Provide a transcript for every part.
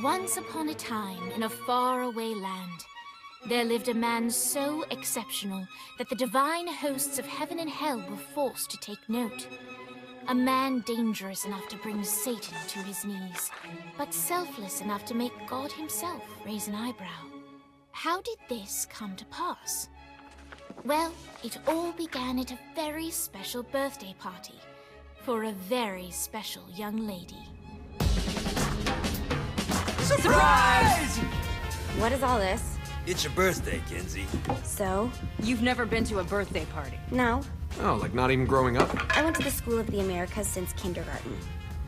Once upon a time, in a faraway land, there lived a man so exceptional that the divine hosts of heaven and hell were forced to take note. A man dangerous enough to bring Satan to his knees, but selfless enough to make God himself raise an eyebrow. How did this come to pass? Well, it all began at a very special birthday party for a very special young lady. Surprise! What is all this? It's your birthday, Kinsey. So? You've never been to a birthday party? No. Oh, like not even growing up? I went to the School of the Americas since kindergarten.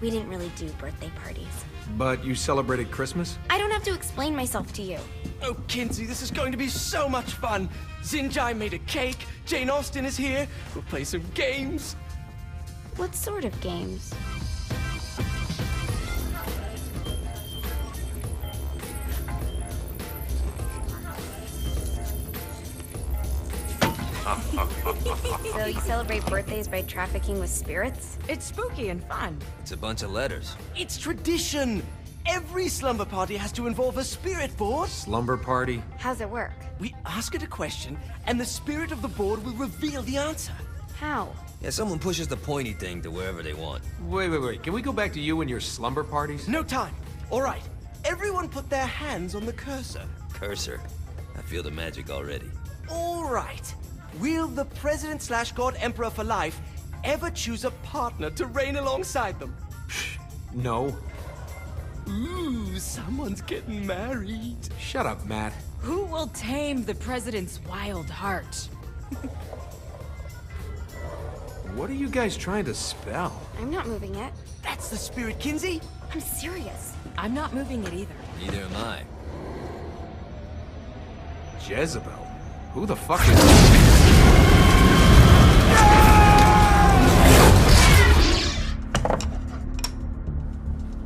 We didn't really do birthday parties. But you celebrated Christmas? I don't have to explain myself to you. Oh, Kinsey, this is going to be so much fun. Xinjai made a cake, Jane Austen is here, we'll play some games. What sort of games? So you celebrate birthdays by trafficking with spirits? It's spooky and fun. It's a bunch of letters. It's tradition. Every slumber party has to involve a spirit board. Slumber party? How's it work? We ask it a question, and the spirit of the board will reveal the answer. How? Yeah, someone pushes the pointy thing to wherever they want. Wait. Can we go back to you and your slumber parties? No time. All right. Everyone put their hands on the cursor. Cursor. I feel the magic already. All right. Will the President/God Emperor for life ever choose a partner to reign alongside them? No. Ooh, someone's getting married. Shut up, Matt. Who will tame the president's wild heart? What are you guys trying to spell? I'm not moving it. That's the spirit, Kinsey. I'm serious. I'm not moving it either. Neither am I. Jezebel? Who the fuck is...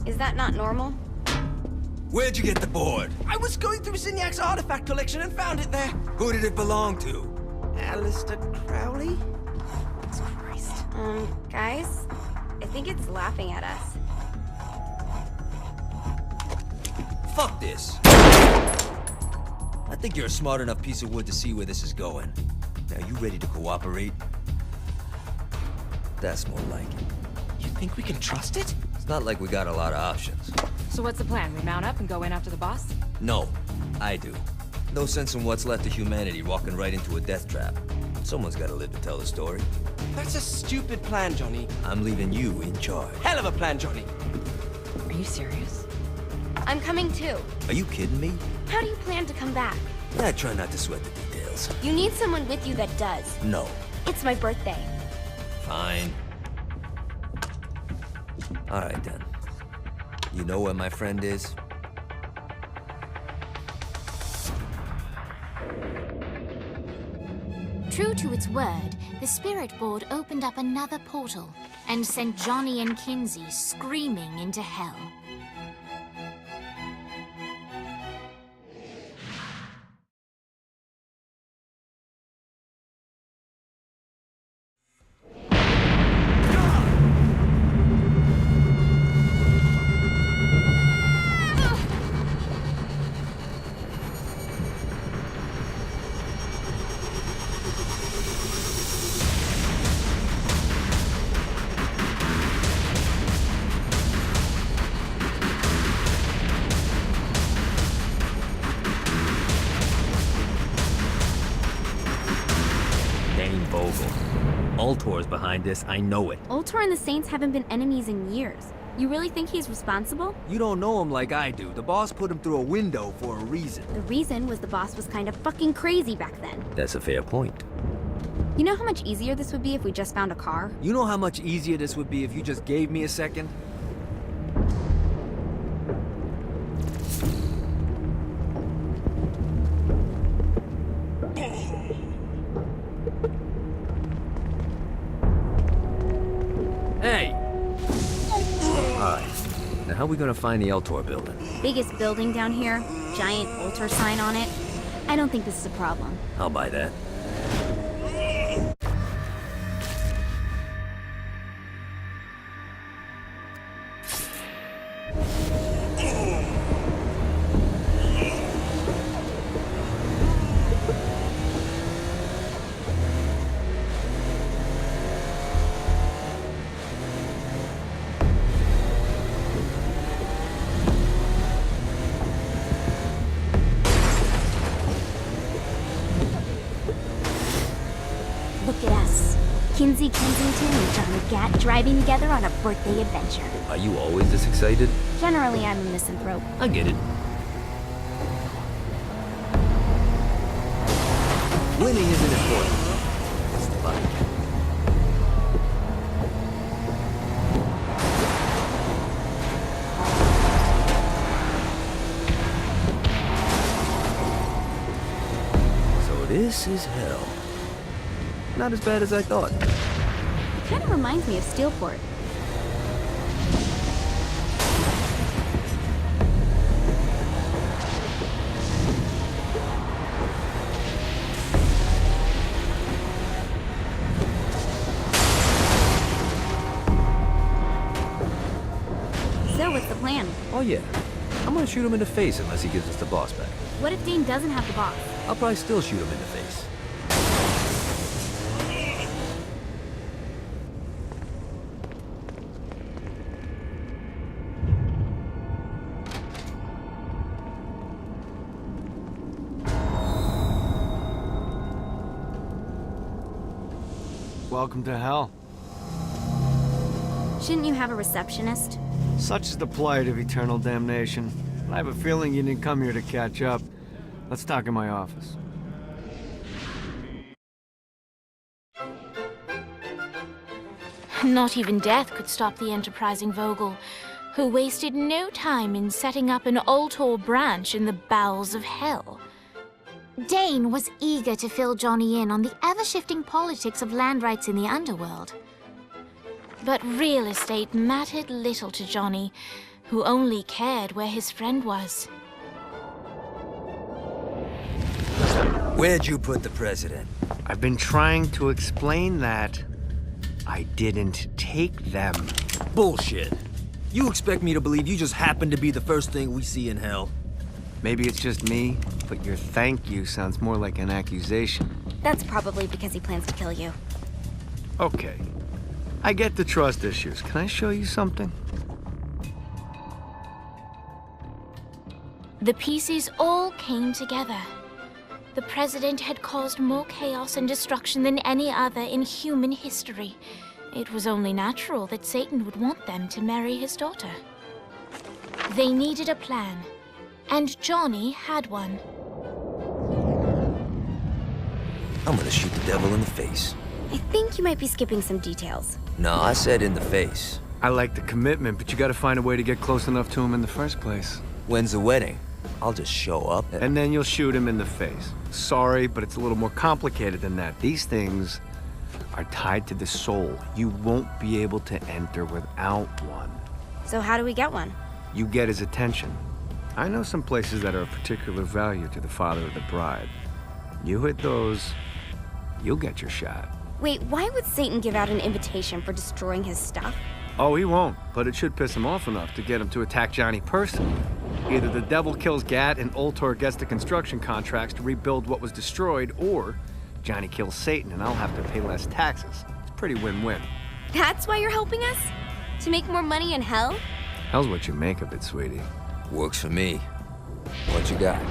Is that not normal? Where'd you get the board? I was going through Zinyak's artifact collection and found it there. Who did it belong to? Alistair Crowley? Christ. Guys? I think it's laughing at us. Fuck this. I think you're a smart enough piece of wood to see where this is going. Now, you ready to cooperate? That's more like it. You think we can trust it? It's not like we got a lot of options. So what's the plan? We mount up and go in after the boss? No, I do. No sense in what's left of humanity walking right into a death trap. Someone's gotta live to tell the story. That's a stupid plan, Johnny. I'm leaving you in charge. Hell of a plan, Johnny. Are you serious? I'm coming too. Are you kidding me? How do you plan to come back? I try not to sweat the details. You need someone with you that does. No. It's my birthday. Fine. Alright then. You know where my friend is? True to its word, the spirit board opened up another portal and sent Johnny and Kinsey screaming into hell. Dane Vogel. Ultor's behind this, I know it. Ultor and the Saints haven't been enemies in years. You really think he's responsible? You don't know him like I do. The boss put him through a window for a reason. The reason was the boss was kind of fucking crazy back then. That's a fair point. You know how much easier this would be if we just found a car? You know how much easier this would be if you just gave me a second? Hey! Alright, now how are we gonna find the Eltor building? Biggest building down here, giant Ultor sign on it. I don't think this is a problem. I'll buy that. Lindsay Kensington and Johnny Gat driving together on a birthday adventure. Are you always this excited? Generally, I'm a misanthrope. I get it. Winning isn't important. It's the fight. So this is hell. Not as bad as I thought. It kind of reminds me of Steelport. So what's the plan? Oh yeah. I'm gonna shoot him in the face unless he gives us the boss back. What if Dane doesn't have the boss? I'll probably still shoot him in the face. Welcome to hell. Shouldn't you have a receptionist? Such is the plight of eternal damnation. I have a feeling you didn't come here to catch up. Let's talk in my office. Not even death could stop the enterprising Vogel, who wasted no time in setting up an Ultor branch in the bowels of hell. Dane was eager to fill Johnny in on the ever-shifting politics of land rights in the underworld. But real estate mattered little to Johnny, who only cared where his friend was. Where'd you put the president? I've been trying to explain that. I didn't take them. Bullshit. You expect me to believe you just happened to be the first thing we see in hell? Maybe it's just me, but your thank you sounds more like an accusation. That's probably because he plans to kill you. Okay. I get the trust issues. Can I show you something? The pieces all came together. The president had caused more chaos and destruction than any other in human history. It was only natural that Satan would want them to marry his daughter. They needed a plan, and Johnny had one. I'm gonna shoot the devil in the face. I think you might be skipping some details. No, I said in the face. I like the commitment, but you gotta find a way to get close enough to him in the first place. When's the wedding? I'll just show up And then you'll shoot him in the face. Sorry, but it's a little more complicated than that. These things are tied to the soul. You won't be able to enter without one. So how do we get one? You get his attention. I know some places that are of particular value to the father of the bride. You hit those, you'll get your shot. Wait, why would Satan give out an invitation for destroying his stuff? Oh, he won't, but it should piss him off enough to get him to attack Johnny personally. Either the devil kills Gat and Ultor gets the construction contracts to rebuild what was destroyed, or Johnny kills Satan and I'll have to pay less taxes. It's pretty win-win. That's why you're helping us? To make more money in hell? Hell's what you make of it, sweetie. Works for me. What you got?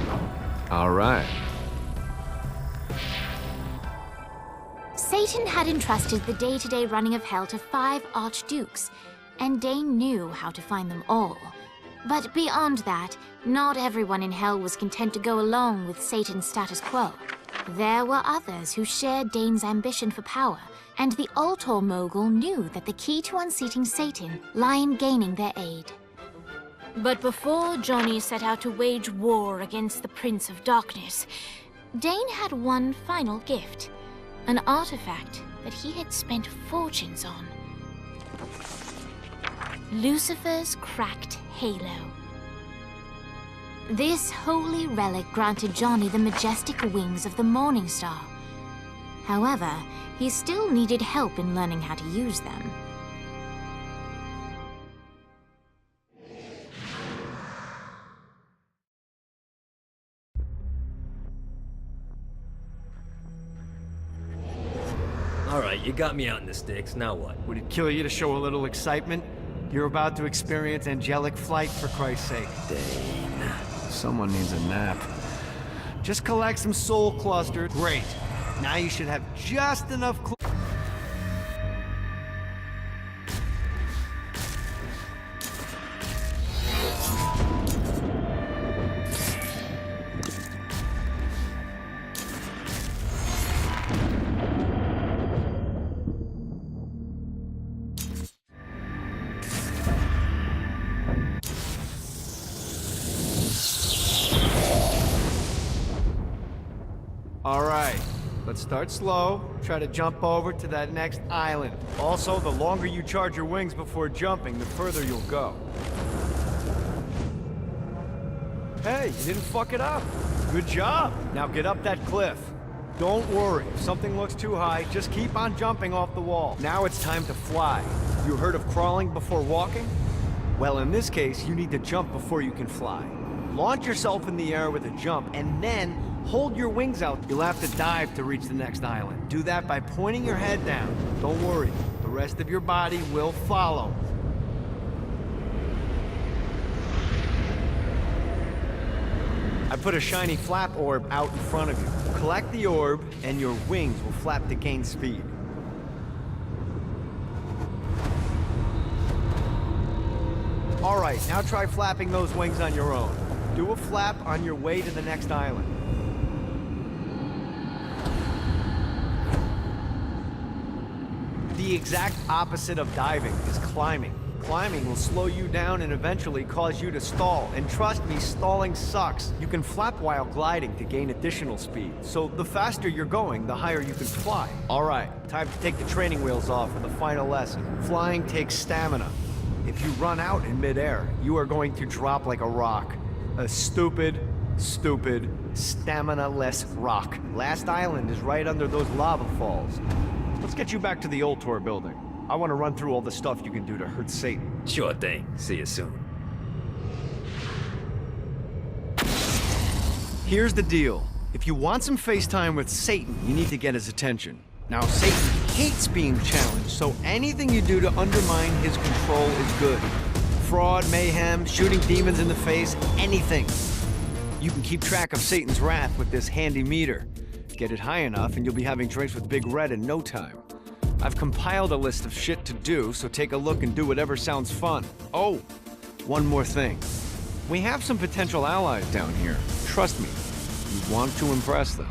All right. Satan had entrusted the day-to-day running of hell to 5 archdukes, and Dane knew how to find them all. But beyond that, not everyone in hell was content to go along with Satan's status quo. There were others who shared Dane's ambition for power, and the Ultor mogul knew that the key to unseating Satan lay in gaining their aid. But before Johnny set out to wage war against the Prince of Darkness, Dane had one final gift, an artifact that he had spent fortunes on. Lucifer's cracked halo. This holy relic granted Johnny the majestic wings of the Morning Star. However, he still needed help in learning how to use them. All right, you got me out in the sticks. Now what? Would it kill you to show a little excitement? You're about to experience angelic flight, for Christ's sake. Dane. Someone needs a nap. Just collect some soul clusters. Great. Now you should have just enough start slow. Try to jump over to that next island. Also, the longer you charge your wings before jumping, the further you'll go. Hey, you didn't fuck it up. Good job. Now get up that cliff. Don't worry, if something looks too high, just keep on jumping off the wall. Now it's time to fly. You heard of crawling before walking? Well, in this case, you need to jump before you can fly. Launch yourself in the air with a jump, and then hold your wings out. You'll have to dive to reach the next island. Do that by pointing your head down. Don't worry, the rest of your body will follow. I put a shiny flap orb out in front of you. Collect the orb, and your wings will flap to gain speed. All right, now try flapping those wings on your own. Do a flap on your way to the next island. The exact opposite of diving is climbing. Climbing will slow you down and eventually cause you to stall. And trust me, stalling sucks. You can flap while gliding to gain additional speed. So the faster you're going, the higher you can fly. All right, time to take the training wheels off for the final lesson. Flying takes stamina. If you run out in midair, you are going to drop like a rock. A stupid, stamina-less rock. Last island is right under those lava falls. Let's get you back to the Ultor building. I want to run through all the stuff you can do to hurt Satan. Sure thing. See you soon. Here's the deal. If you want some FaceTime with Satan, you need to get his attention. Now, Satan hates being challenged, so anything you do to undermine his control is good. Fraud, mayhem, shooting demons in the face, anything. You can keep track of Satan's wrath with this handy meter. Get it high enough and you'll be having drinks with Big Red in no time. I've compiled a list of shit to do, so take a look and do whatever sounds fun. Oh, one more thing. We have some potential allies down here. Trust me, you want to impress them.